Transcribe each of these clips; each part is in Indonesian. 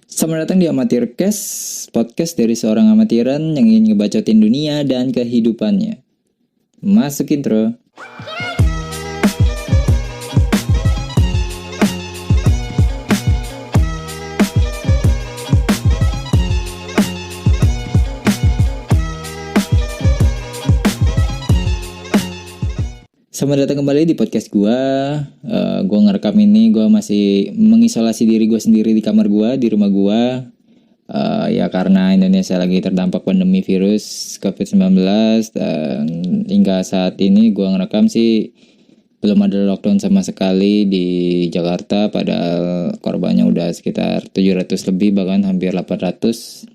Selamat datang di Amatircast, podcast dari seorang amatiran yang ingin ngebacotin dunia dan kehidupannya. Masuk intro. Selamat datang kembali di podcast gue. Gue ngerekam ini, gue masih mengisolasi diri gue sendiri di kamar gue, di rumah gue. Ya karena Indonesia lagi terdampak pandemi virus COVID-19. Dan hingga saat ini gue ngerekam sih belum ada lockdown sama sekali di Jakarta. Padahal korbannya udah sekitar 700 lebih, bahkan hampir 800.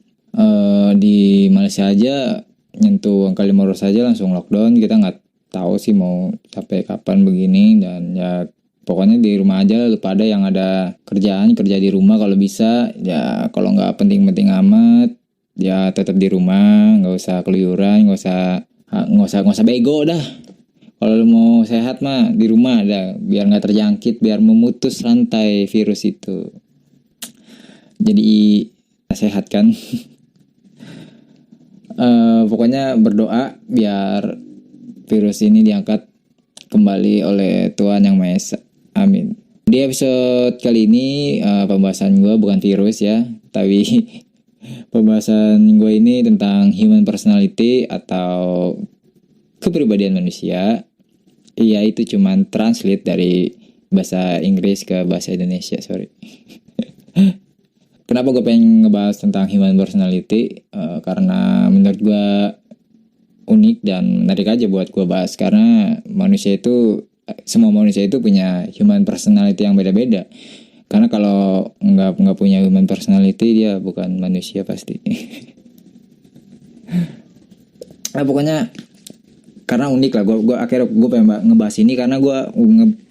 Di Malaysia aja nyentuh angka 500 saja langsung lockdown. Kita nggak tahu sih mau sampai kapan begini, dan ya pokoknya di rumah aja. Lu pada yang ada kerjaan, kerja di rumah kalau bisa. Ya kalau nggak penting-penting amat ya tetap di rumah, nggak usah keluyuran, nggak usah bego dah. Kalau lu mau sehat mah di rumah dah, biar nggak terjangkit, biar memutus rantai virus itu. Jadi sehat kan. Pokoknya berdoa biar virus ini diangkat kembali oleh Tuhan Yang Maha Esa. Amin. Di episode kali ini pembahasan gue bukan virus ya, tapi pembahasan gue ini tentang human personality atau kepribadian manusia. Iya, itu cuman translate dari bahasa Inggris ke bahasa Indonesia, sorry. Kenapa gue pengen ngebahas tentang human personality? Karena menurut gue unik dan menarik aja buat gue bahas, karena semua manusia itu punya human personality yang beda-beda. Karena kalau nggak punya human personality, dia bukan manusia pasti. Nah, pokoknya karena unik lah, gue akhirnya pengen ngebahas ini karena gue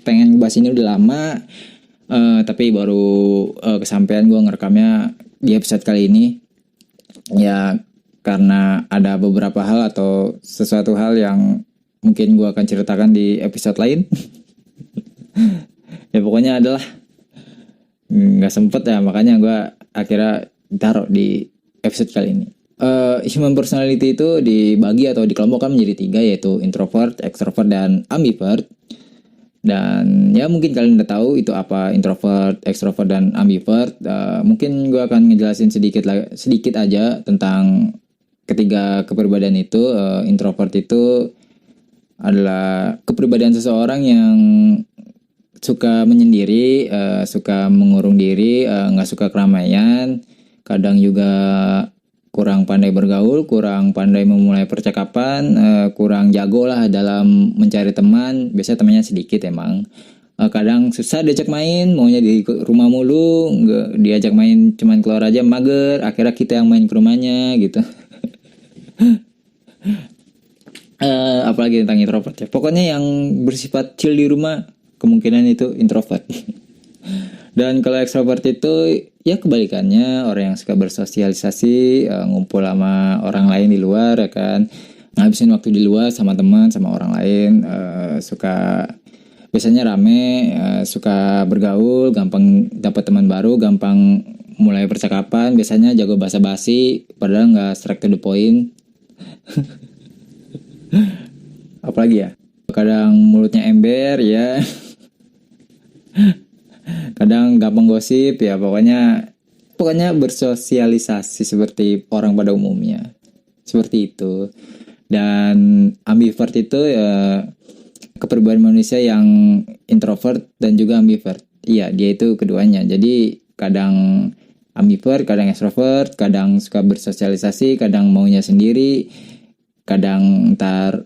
pengen ngebahas ini udah lama. Tapi baru kesampaian gue ngerekamnya di episode kali ini. Ya karena ada beberapa hal atau sesuatu hal yang mungkin gue akan ceritakan di episode lain. Ya pokoknya adalah nggak sempet ya, makanya gue akhirnya taruh di episode kali ini. Human personality itu dibagi atau dikelompokkan menjadi 3, yaitu introvert, extrovert, dan ambivert. Dan ya mungkin kalian udah tahu itu apa introvert, extrovert, dan ambivert. Mungkin gue akan ngejelasin sedikit aja tentang ketiga kepribadian itu. Introvert itu adalah kepribadian seseorang yang suka menyendiri, suka mengurung diri, nggak suka keramaian, kadang juga kurang pandai bergaul, kurang pandai memulai percakapan, kurang jago lah dalam mencari teman. Biasanya temannya sedikit emang. Kadang susah diajak main, maunya di rumah mulu, nggak diajak main cuman keluar aja mager, akhirnya kita yang main ke rumahnya gitu. Apalagi tentang introvert ya. Pokoknya yang bersifat chill di rumah kemungkinan itu introvert. Dan kalau extrovert itu ya kebalikannya, orang yang suka bersosialisasi, ngumpul sama orang lain di luar ya kan, ngabisin waktu di luar sama teman, sama orang lain, biasanya rame, suka bergaul, gampang dapat teman baru, gampang mulai percakapan, biasanya jago basa-basi padahal nggak straight to the point. Apalagi ya, kadang mulutnya ember ya. Kadang gampang gosip ya, pokoknya bersosialisasi seperti orang pada umumnya, seperti itu. Dan ambivert itu ya kepribadian manusia yang introvert dan juga ambivert. Iya, dia itu keduanya. Jadi kadang ambivert, kadang extrovert, kadang suka bersosialisasi, kadang maunya sendiri, kadang ntar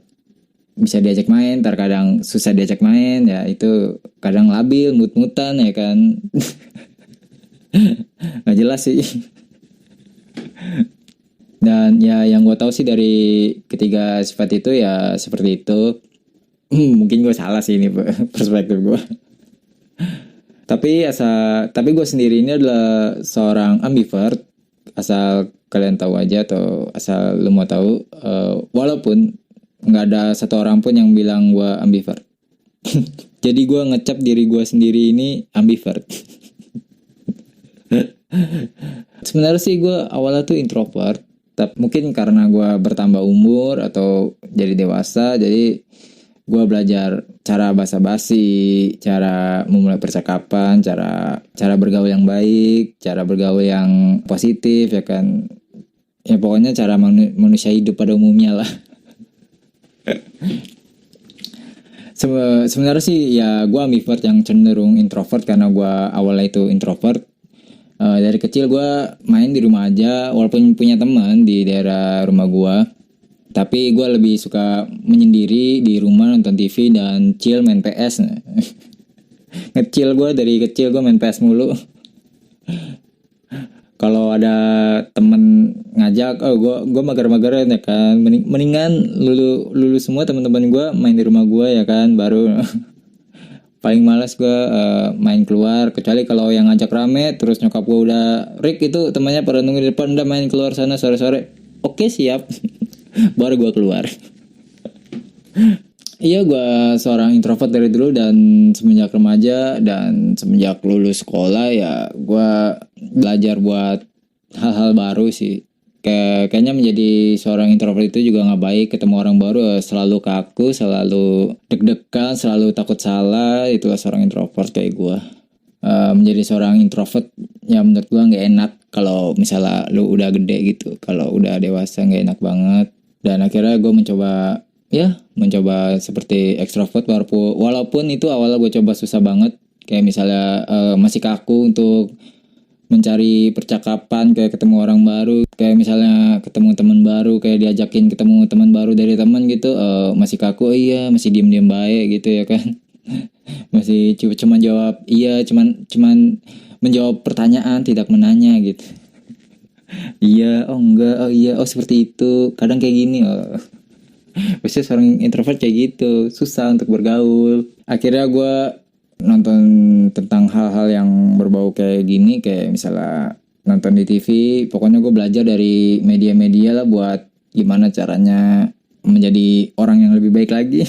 bisa diajak main, ntar kadang susah diajak main, ya itu kadang labil, mut-mutan ya kan. Nggak jelas sih. Dan ya yang gue tahu sih dari ketiga sifat itu ya seperti itu. Mungkin gue salah sih ini perspektif gue. Tapi gue sendiri ini adalah seorang ambivert, asal kalian tahu aja atau asal lu mau tahu. Walaupun nggak ada satu orang pun yang bilang gue ambivert. Jadi gue ngecap diri gue sendiri ini ambivert. sebenarnya sih gue awalnya tuh introvert, tapi mungkin karena gue bertambah umur atau jadi dewasa, jadi gue belajar cara basa-basi, cara memulai percakapan, cara bergaul yang baik, cara bergaul yang positif ya kan. Ya pokoknya cara manusia hidup pada umumnya lah. Sebenarnya sih ya gue ambivert yang cenderung introvert karena gue awalnya itu introvert. Dari kecil gue main di rumah aja, walaupun punya teman di daerah rumah gue, tapi gue lebih suka menyendiri di rumah nonton TV dan chill main PS. Ngecil gue dari kecil gue main PS mulu. Kalau ada temen ngajak, gue mager-mageran ya kan, mendingan lulu semua teman-teman gue main di rumah gue ya kan, baru paling malas gue main keluar, kecuali kalau yang ngajak rame, terus nyokap gue udah Rick itu temannya pada nunggu di depan, udah main keluar sana sore-sore, oke siap, baru gue keluar. Iya, gue seorang introvert dari dulu, dan semenjak remaja dan semenjak lulus sekolah ya gue belajar buat hal-hal baru sih. Kayaknya menjadi seorang introvert itu juga nggak baik, ketemu orang baru selalu kaku, selalu deg-degan, selalu takut salah, itulah seorang introvert kayak gue. Menjadi seorang introvert ya menurut gue nggak enak kalau misalnya lu udah gede gitu, kalau udah dewasa nggak enak banget. Dan akhirnya gue mencoba seperti ekstrovert, walaupun itu awalnya gue coba susah banget, kayak misalnya masih kaku untuk mencari percakapan, kayak ketemu orang baru, kayak misalnya ketemu teman baru, kayak diajakin ketemu teman baru dari teman gitu, masih kaku, masih diem baik gitu ya kan. Masih cuma jawab iya, cuman menjawab pertanyaan, tidak menanya gitu. Iya, oh enggak, oh iya, oh seperti itu, kadang kayak gini. Biasanya seorang introvert kayak gitu, susah untuk bergaul. Akhirnya gue nonton tentang hal-hal yang berbau kayak gini, kayak misalnya nonton di TV. Pokoknya gue belajar dari media-media lah buat gimana caranya menjadi orang yang lebih baik lagi.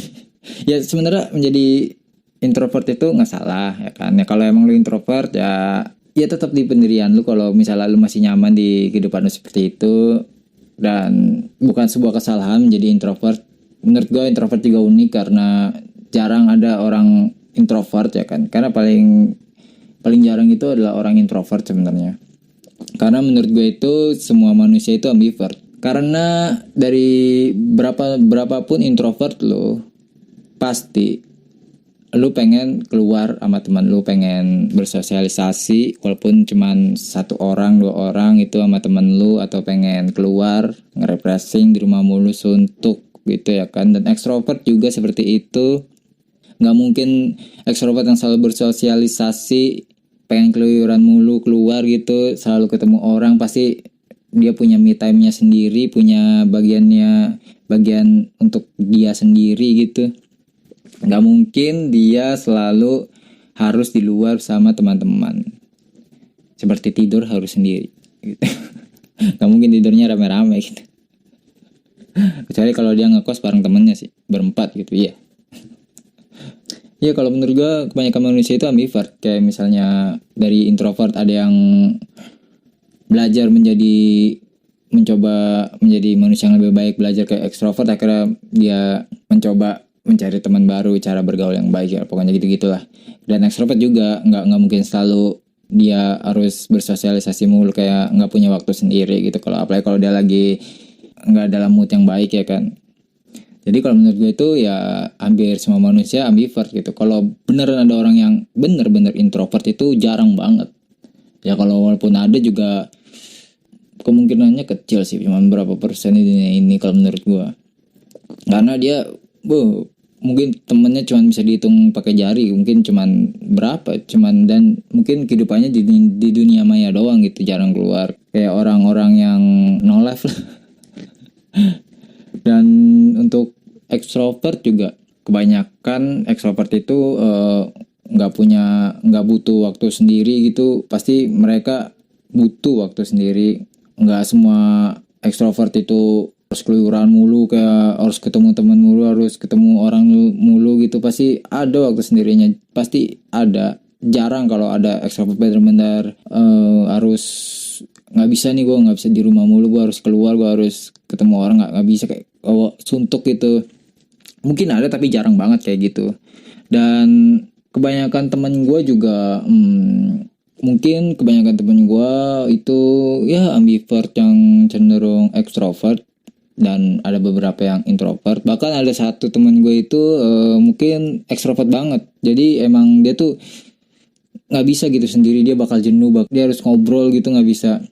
Ya sebenarnya menjadi introvert itu nggak salah ya kan. Ya kalau emang lu introvert ya tetap di pendirian lu. Kalau misalnya lu masih nyaman di kehidupan lu seperti itu, dan bukan sebuah kesalahan menjadi introvert. Menurut gue introvert juga unik karena jarang ada orang introvert ya kan, karena paling jarang itu adalah orang introvert sebenarnya. Karena menurut gue itu semua manusia itu ambivert, karena dari berapapun introvert lo, pasti lu pengen keluar sama teman lu, pengen bersosialisasi walaupun cuman 1 orang 2 orang itu sama teman lu, atau pengen keluar nge-refreshing di rumah mulu suntuk gitu ya kan. Dan ekstrovert juga seperti itu. Nggak mungkin ekstrovert yang selalu bersosialisasi, pengen keluyuran mulu, keluar gitu, selalu ketemu orang. Pasti dia punya me time-nya sendiri, punya bagian untuk dia sendiri gitu. Nggak mungkin dia selalu harus di luar sama teman-teman, seperti tidur harus sendiri gitu. Nggak mungkin tidurnya rame-rame gitu, kecuali kalau dia ngekos bareng temennya sih, berempat gitu ya. Ya kalau menurut gue kebanyakan manusia itu ambivert. Kayak misalnya dari introvert ada yang belajar mencoba menjadi manusia yang lebih baik, belajar kayak ekstrovert, akhirnya dia mencoba mencari teman baru, cara bergaul yang baik ya, pokoknya gitu-gitulah. Dan ekstrovert juga nggak mungkin selalu dia harus bersosialisasi mulu, kayak nggak punya waktu sendiri gitu, kalau apalagi kalau dia lagi nggak dalam mood yang baik ya kan. Jadi kalau menurut gue itu ya hampir semua manusia ambivert gitu. Kalau beneran ada orang yang bener-bener introvert itu jarang banget. Ya kalau walaupun ada juga kemungkinannya kecil sih, cuma berapa persen di dunia ini kalau menurut gue. Karena dia mungkin temennya cuma bisa dihitung pakai jari, mungkin cuman berapa, dan mungkin kehidupannya di dunia maya doang gitu, jarang keluar, kayak orang-orang yang no life lah. Dan untuk ekstrovert juga, kebanyakan ekstrovert itu nggak butuh waktu sendiri gitu, pasti mereka butuh waktu sendiri. Nggak semua ekstrovert itu harus keluyuran mulu, kayak harus ketemu teman mulu, harus ketemu orang mulu gitu. Pasti ada waktu sendirinya, pasti ada. Jarang kalau ada ekstrovert benar-benar harus nggak bisa nih, gue nggak bisa di rumah mulu, gue harus keluar, gue harus ketemu orang, nggak bisa kayak suntuk gitu. Mungkin ada tapi jarang banget kayak gitu. Dan kebanyakan temen gue juga mungkin kebanyakan temen gue itu ya ambivert yang cenderung ekstrovert, dan ada beberapa yang introvert. Bahkan ada satu temen gue itu mungkin ekstrovert banget, jadi emang dia tuh nggak bisa gitu sendiri, dia bakal jenuh, dia harus ngobrol gitu, nggak bisa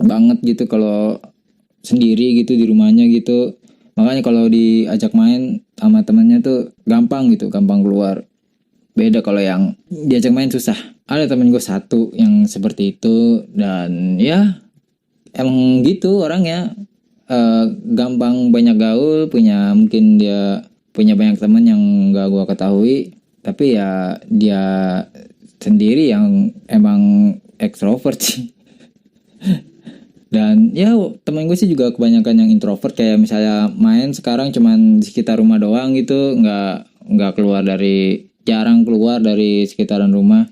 banget gitu kalau sendiri gitu di rumahnya gitu. Makanya kalau diajak main sama temennya tuh gampang gitu, gampang keluar. Beda kalau yang diajak main susah. Ada temen gue satu yang seperti itu, dan ya emang gitu orangnya, gampang banyak gaul, mungkin dia punya banyak teman yang gak gue ketahui, tapi ya dia sendiri yang emang ekstrovert sih. Dan ya temen gue sih juga kebanyakan yang introvert, kayak misalnya main sekarang cuman di sekitar rumah doang gitu, nggak jarang keluar dari sekitaran rumah.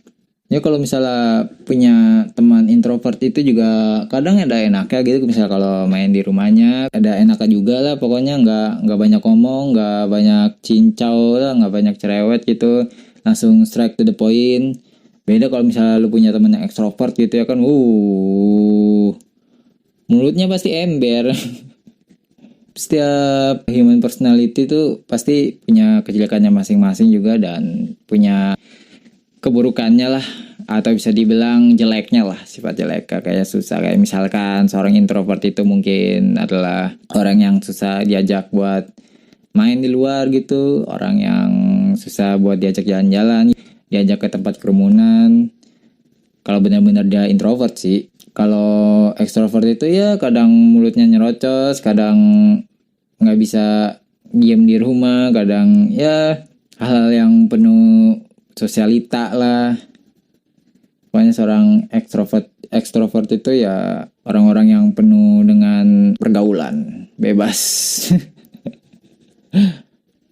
Ya kalau misalnya punya teman introvert itu juga kadang ada enaknya gitu, misalnya kalau main di rumahnya ada enaknya juga lah, pokoknya nggak banyak ngomong, nggak banyak cincau lah, nggak banyak cerewet gitu, langsung straight to the point. Beda kalau misalnya lu punya teman yang ekstrovert gitu ya kan, mulutnya pasti ember. Setiap human personality itu pasti punya kejelekannya masing-masing juga, dan punya keburukannya lah, atau bisa dibilang jeleknya lah, sifat jelek kayak susah. Kayak misalkan seorang introvert itu mungkin adalah orang yang susah diajak buat main di luar gitu, orang yang susah buat diajak jalan-jalan, diajak ke tempat kerumunan. Kalau benar-benar dia introvert sih. Kalau ekstrovert itu ya kadang mulutnya nyerocos, kadang nggak bisa diem di rumah, kadang ya hal-hal yang penuh sosialita lah. Pokoknya seorang ekstrovert itu ya orang-orang yang penuh dengan pergaulan, bebas.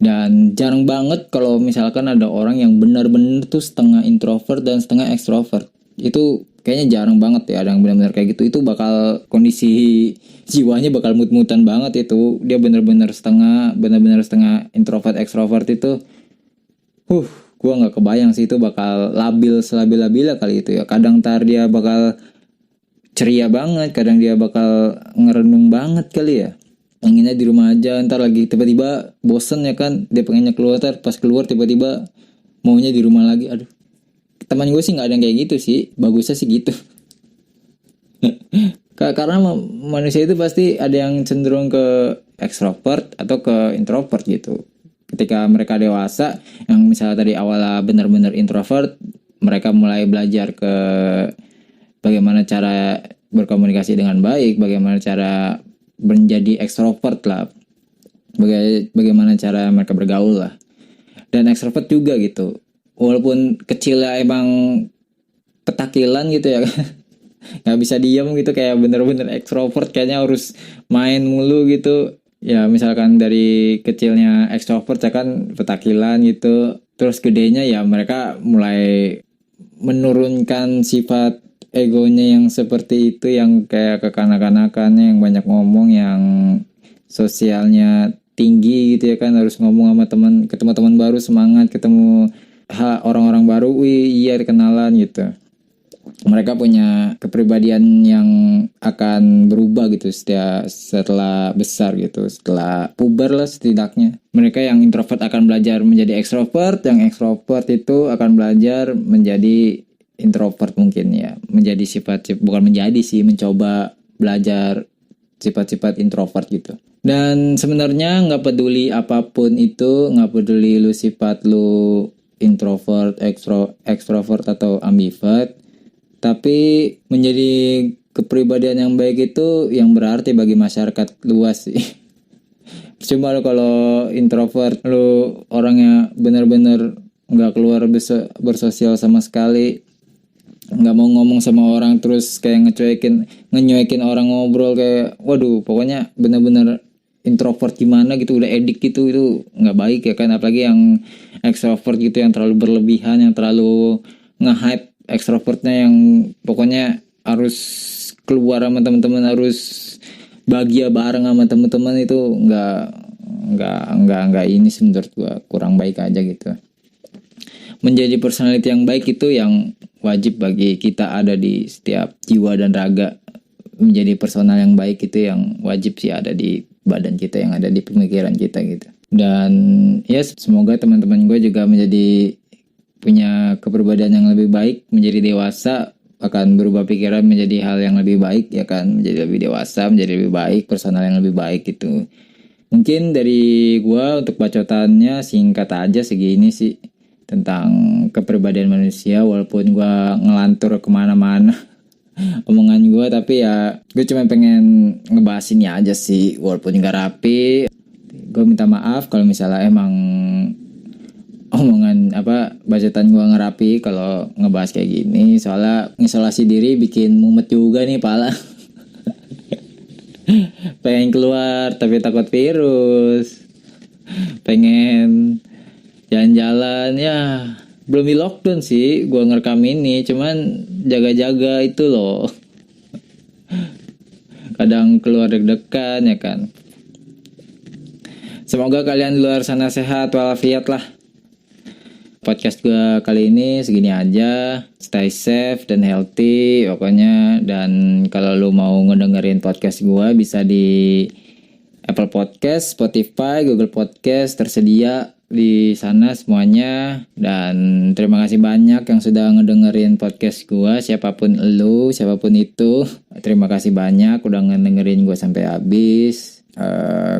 Dan jarang banget kalau misalkan ada orang yang benar-benar tuh setengah introvert dan setengah ekstrovert. Itu kayaknya jarang banget ya ada yang benar-benar kayak gitu. Itu bakal kondisi jiwanya bakal mut-mutan banget itu. Dia benar-benar setengah introvert ekstrovert itu. Gua nggak kebayang sih itu bakal selabil-labil kali itu ya. Kadang ntar dia bakal ceria banget, kadang dia bakal ngerenung banget kali ya. Pengennya di rumah aja, ntar lagi tiba-tiba bosen ya kan, dia pengennya keluar, pas keluar tiba-tiba maunya di rumah lagi. Aduh, teman gue sih nggak ada yang kayak gitu sih, bagusnya sih gitu. Karena manusia itu pasti ada yang cenderung ke ekstrovert atau ke introvert gitu. Ketika mereka dewasa, yang misalnya tadi awalnya benar-benar introvert, mereka mulai belajar ke bagaimana cara berkomunikasi dengan baik, bagaimana cara menjadi ekstrovert lah, bagaimana cara mereka bergaul lah. Dan ekstrovert juga gitu, walaupun kecilnya emang ketakilan gitu ya, nggak bisa diem gitu, kayak bener-bener ekstrovert kayaknya harus main mulu gitu ya. Misalkan dari kecilnya ekstrovert ya kan petakilan gitu, terus gedenya ya mereka mulai menurunkan sifat egonya yang seperti itu, yang kayak kekanak-kanakannya, yang banyak ngomong, yang sosialnya tinggi gitu ya kan, harus ngomong sama ketemu teman baru semangat, ketemu orang-orang baru, iya kenalan gitu. Mereka punya kepribadian yang akan berubah gitu setelah besar gitu, setelah puber lah setidaknya. Mereka yang introvert akan belajar menjadi ekstrovert, yang ekstrovert itu akan belajar menjadi introvert mungkin ya, mencoba belajar sifat-sifat introvert gitu. Dan sebenarnya nggak peduli apapun itu, nggak peduli lu sifat lu introvert, ekstrovert atau ambivert, tapi menjadi kepribadian yang baik itu yang berarti bagi masyarakat luas sih. Cuma lo kalau introvert, lu orangnya benar-benar nggak keluar bersosial sama sekali, nggak mau ngomong sama orang, terus kayak ngenyuekin orang ngobrol, kayak waduh pokoknya benar-benar introvert gimana gitu, udah edik gitu, itu nggak baik ya kan. Apalagi yang extrovert gitu yang terlalu berlebihan, yang terlalu nge-hype extrovertnya, yang pokoknya harus keluar sama teman-teman harus bahagia bareng sama teman-teman itu nggak ini sih menurut gue, kurang baik aja gitu. Menjadi personality yang baik itu yang wajib bagi kita ada di setiap jiwa dan raga. Menjadi personal yang baik itu yang wajib sih ada di badan kita, yang ada di pemikiran kita gitu. Dan ya semoga teman-teman gue juga menjadi punya kepribadian yang lebih baik, menjadi dewasa, akan berubah pikiran menjadi hal yang lebih baik, ya kan, menjadi lebih dewasa, menjadi lebih baik, personal yang lebih baik gitu. Mungkin dari gue untuk bacotannya singkat aja segini sih tentang kepribadian manusia, walaupun gue ngelantur kemana-mana omongan gue, tapi ya gue cuma pengen ngebahas ini aja sih, walaupun gak rapi. Gue minta maaf kalau misalnya emang omongan bacotan gue ngerapi kalau ngebahas kayak gini, soalnya ngisolasi diri bikin mumet juga nih pala. Pengen keluar tapi takut virus, pengen jalan-jalan, ya belum di lockdown sih gue ngerekam ini, cuman jaga-jaga itu loh. Kadang keluar deg-degan ya kan. Semoga kalian di luar sana sehat walafiat lah. Podcast gue kali ini segini aja. Stay safe dan healthy pokoknya. Dan kalau lu mau ngedengerin podcast gue bisa di Apple Podcast, Spotify, Google Podcast, tersedia di sana semuanya. Dan terima kasih banyak yang sudah ngedengerin podcast gue, siapapun lu, siapapun itu. Terima kasih banyak udah ngedengerin gue sampai habis.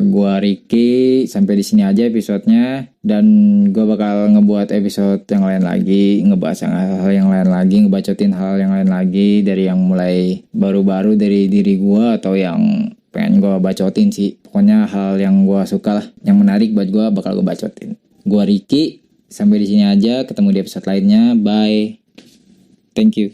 Gue Ricky, sampai di sini aja episodenya, dan gue bakal ngebuat episode yang lain lagi, ngebahas hal yang lain lagi, ngebacotin hal yang lain lagi, dari yang mulai baru-baru dari diri gue atau yang pengen gue bacotin sih. Pokoknya hal yang gue suka lah, yang menarik buat gue bakal gue bacotin. Gue Ricky, sampai di sini aja, ketemu di episode lainnya. Bye, thank you.